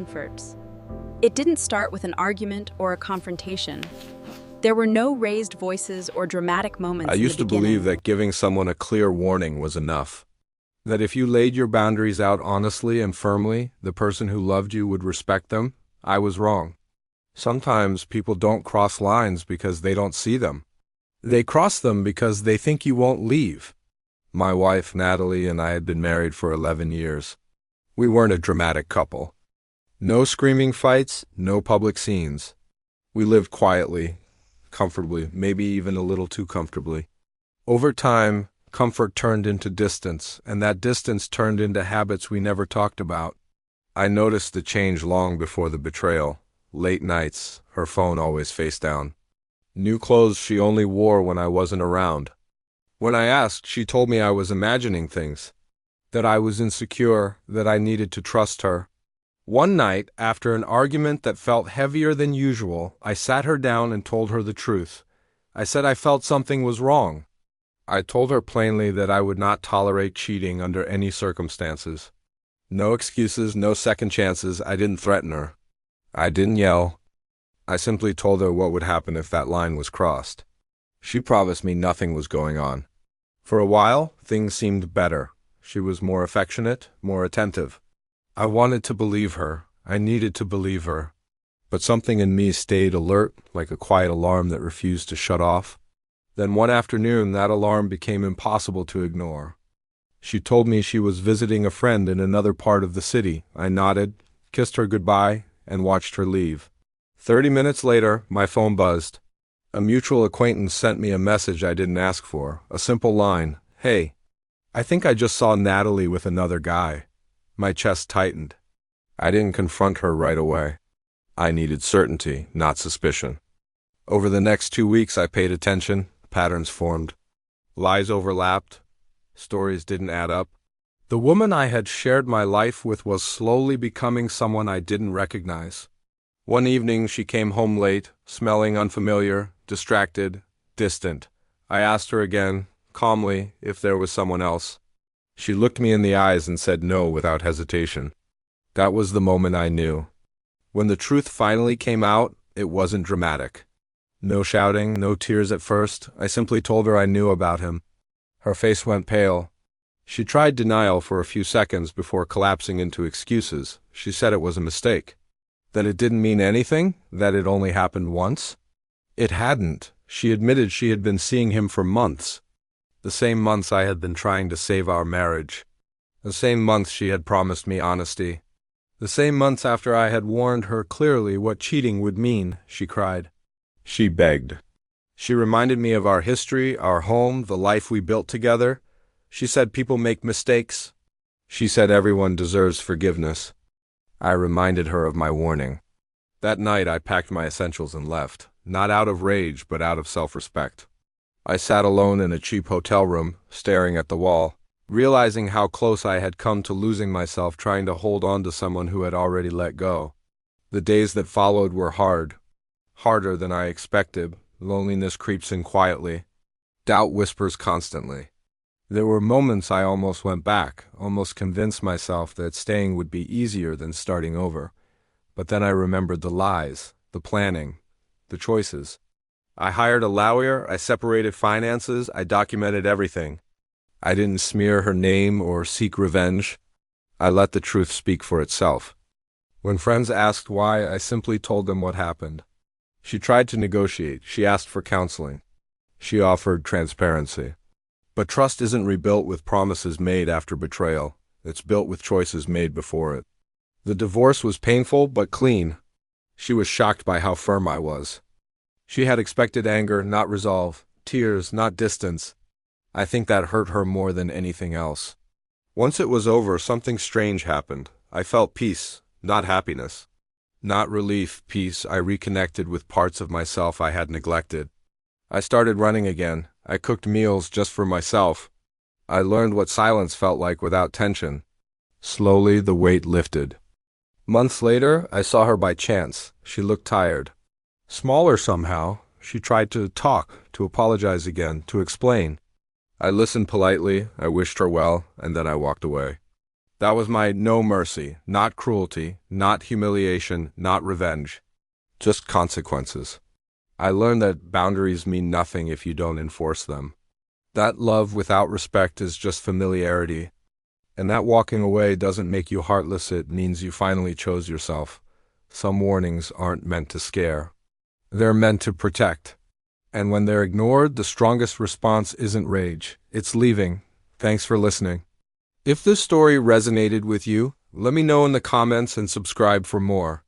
comforts. It didn't start with an argument or a confrontation. There were no raised voices or dramatic I moments in the used to believe beginning. that giving someone a clear warning was enough. That if you laid your boundaries out honestly and firmly, the person who loved you would respect them. I was wrong. Sometimes people don't cross lines because they don't see them. They cross them because they think you won't leave. My wife, Natalie, and I had been married for 11 years. We weren't a dramatic couple. No screaming fights, no public scenes. We lived quietly, comfortably, maybe even a little too comfortably. Over time, comfort turned into distance, and that distance turned into habits we never talked about. I noticed the change long before the betrayal. Late nights, her phone always face down. New clothes she only wore when I wasn't around. When I asked, she told me I was imagining things, that I was insecure, that I needed to trust her. One night, after an argument that felt heavier than usual, I sat her down and told her the truth. I said I felt something was wrong. I told her plainly that I would not tolerate cheating under any circumstances. No excuses, no second chances. I didn't threaten her. I didn't yell. I simply told her what would happen if that line was crossed. She promised me nothing was going on. For a while, things seemed better. She was more affectionate, more attentive. I wanted to believe her. I needed to believe her. But something in me stayed alert, like a quiet alarm that refused to shut off. Then one afternoon, that alarm became impossible to ignore. She told me she was visiting a friend in another part of the city. I nodded, kissed her goodbye, and watched her leave. 30 minutes later, my phone buzzed. A mutual acquaintance sent me a message I didn't ask for, a simple line, "Hey, I think I just saw Natalie with another guy." My chest tightened. I didn't confront her right away. I needed certainty, not suspicion. Over the next 2 weeks, I paid attention. Patterns formed. Lies overlapped. Stories didn't add up. The woman I had shared my life with was slowly becoming someone I didn't recognize. One evening, she came home late, smelling unfamiliar, distracted, distant. I asked her again, calmly, if there was someone else. She looked me in the eyes and said no without hesitation. That was the moment I knew. When the truth finally came out, it wasn't dramatic. No shouting, no tears at first. I simply told her I knew about him. Her face went pale. She tried denial for a few seconds before collapsing into excuses. She said it was a mistake. That it didn't mean anything? That it only happened once? It hadn't. She admitted she had been seeing him for months. The same months I had been trying to save our marriage. The same months she had promised me honesty. The same months after I had warned her clearly what cheating would mean, she cried. She begged. She reminded me of our history, our home, the life we built together. She said people make mistakes. She said everyone deserves forgiveness. I reminded her of my warning. That night I packed my essentials and left, not out of rage but out of self-respect. I sat alone in a cheap hotel room, staring at the wall, realizing how close I had come to losing myself trying to hold on to someone who had already let go. The days that followed were hard, harder than I expected. Loneliness creeps in quietly. Doubt whispers constantly. There were moments I almost went back, almost convinced myself that staying would be easier than starting over. But then I remembered the lies, the planning, the choices. I hired a lawyer, I separated finances, I documented everything. I didn't smear her name or seek revenge. I let the truth speak for itself. When friends asked why, I simply told them what happened. She tried to negotiate. She asked for counseling. She offered transparency. But trust isn't rebuilt with promises made after betrayal. It's built with choices made before it. The divorce was painful but clean. She was shocked by how firm I was. She had expected anger, not resolve, tears, not distance. I think that hurt her more than anything else. Once it was over, something strange happened. I felt peace, not happiness. Not relief, peace. I reconnected with parts of myself I had neglected. I started running again. I cooked meals just for myself. I learned what silence felt like without tension. Slowly, the weight lifted. Months later, I saw her by chance. She looked tired. Smaller somehow. She tried to talk, to apologize again, to explain. I listened politely, I wished her well, and then I walked away. That was my no mercy, not cruelty, not humiliation, not revenge. Just consequences. I learned that boundaries mean nothing if you don't enforce them. That love without respect is just familiarity. And that walking away doesn't make you heartless, it means you finally chose yourself. Some warnings aren't meant to scare. They're meant to protect. And when they're ignored, the strongest response isn't rage, it's leaving. Thanks for listening. If this story resonated with you, let me know in the comments and subscribe for more.